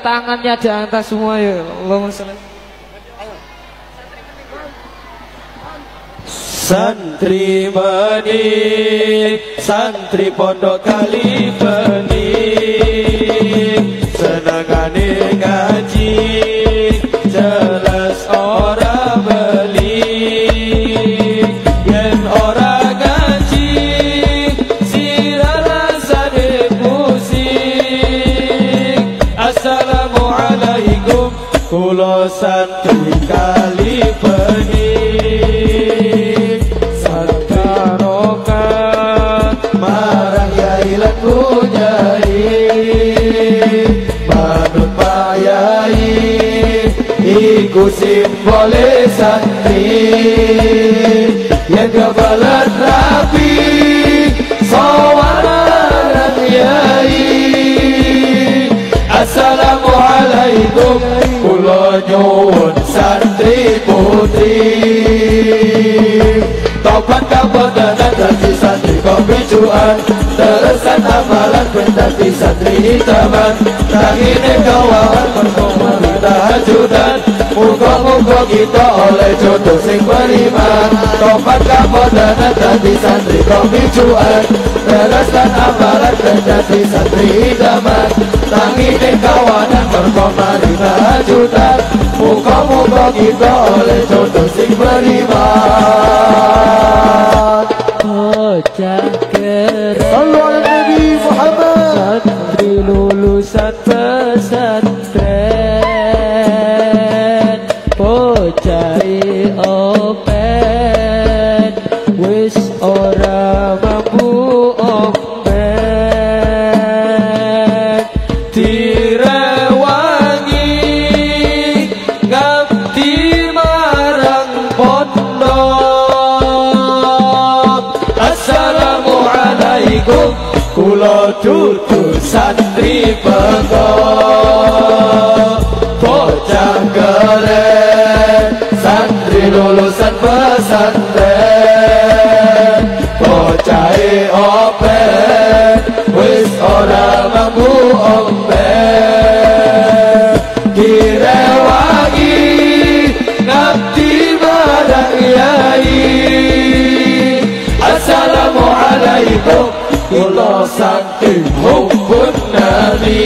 Tangannya di atas semua ya. Allahumma sholli. Santri bening, santri pondok kali bening, senangane ngaji, jelas ora beli, yen ora ngaji, sira rasane pusing. Assalamualaikum, kula santri kali bening. Iku simbole santri yang kebalan rapi sawaran yai. Assalamualaikum, kula nyuwun santri putri, tobat kabodanan dadi santri kebijuan, terusan amalan ben dadi santri hitaman, tangine kawan perkoma tahajudan. Muga-muga kita oleh jodoh sing beriman, tobat kabodanan dadi santri kebijuan, terusan amalan ben dadi santri hitaman, tangine kawanan perkoma tahajudan. Muga-muga kita oleh jodoh sing beriman. Bocah keren, Sallu ala Nabi Muhammad, santri lulusan pesantren, bocah open, wis ora mampu open, direwangi ngabdi marang pondok. Assalamualaikum, kula dudu santri pekok, bocah keren, santri lulusan pesantren, bocah open, wis ora mampu open, direwangi ngabdi marang yai. Assalamualaikum, kula santri hubbun nabi,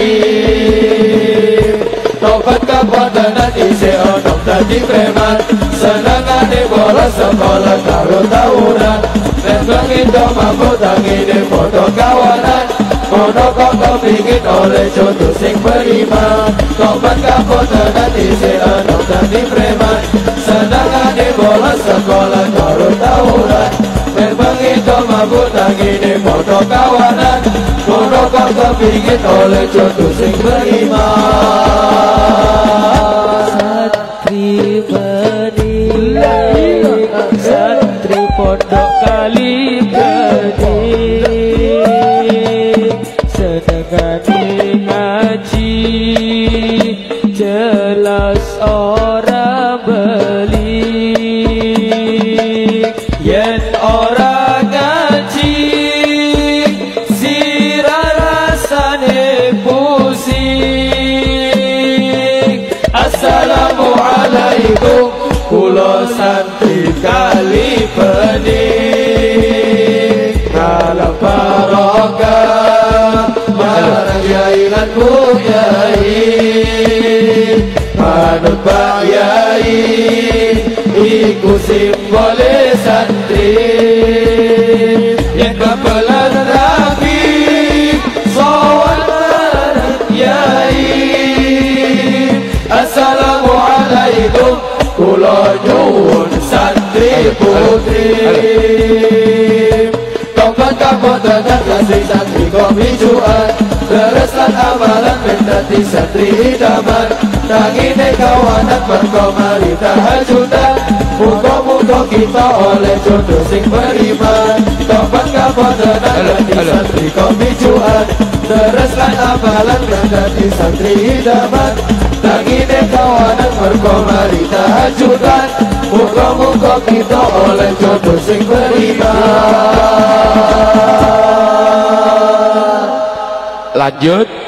tobat kabodanan isih ono dadi preman, senengane bolos sekolah karo tawuran, nek bengi do mampu tangine foto kawanan, ono kok kepingin oleh jodoh sing beriman, tobat kabodanan isih ono dadi preman, senengane bolos sekolah karo tawuran, nek bengi do mampu tangine foto kawanan, ono kok kepingin oleh jodoh sing beriman. santri bening, santri pondok kali bening, senengane ngaji, jelas ora beli, yen ora ngaji, sira rasane pusing. Assalamualaikum, kula santri kali bening, kalah barokah marang yai lan yai, manut pak yai iku simbole santri yang kebelan rapi sawaran yai. Assalamualaikum, kula nyuwun santri putri, tobat kabodanan dadi santri kebijuan, terusan amalan ben dadi santri idaman, tangine kawanan berkomari tahajudan. Muga-muga kita oleh jodoh sing beriman, tobat kabodanan dadi santri kebijuan, terusan amalan ben dadi santri idaman, tangine kawanan berkomari tahajudan. Muga-muga kita oleh jodoh sing beriman. Lanjut.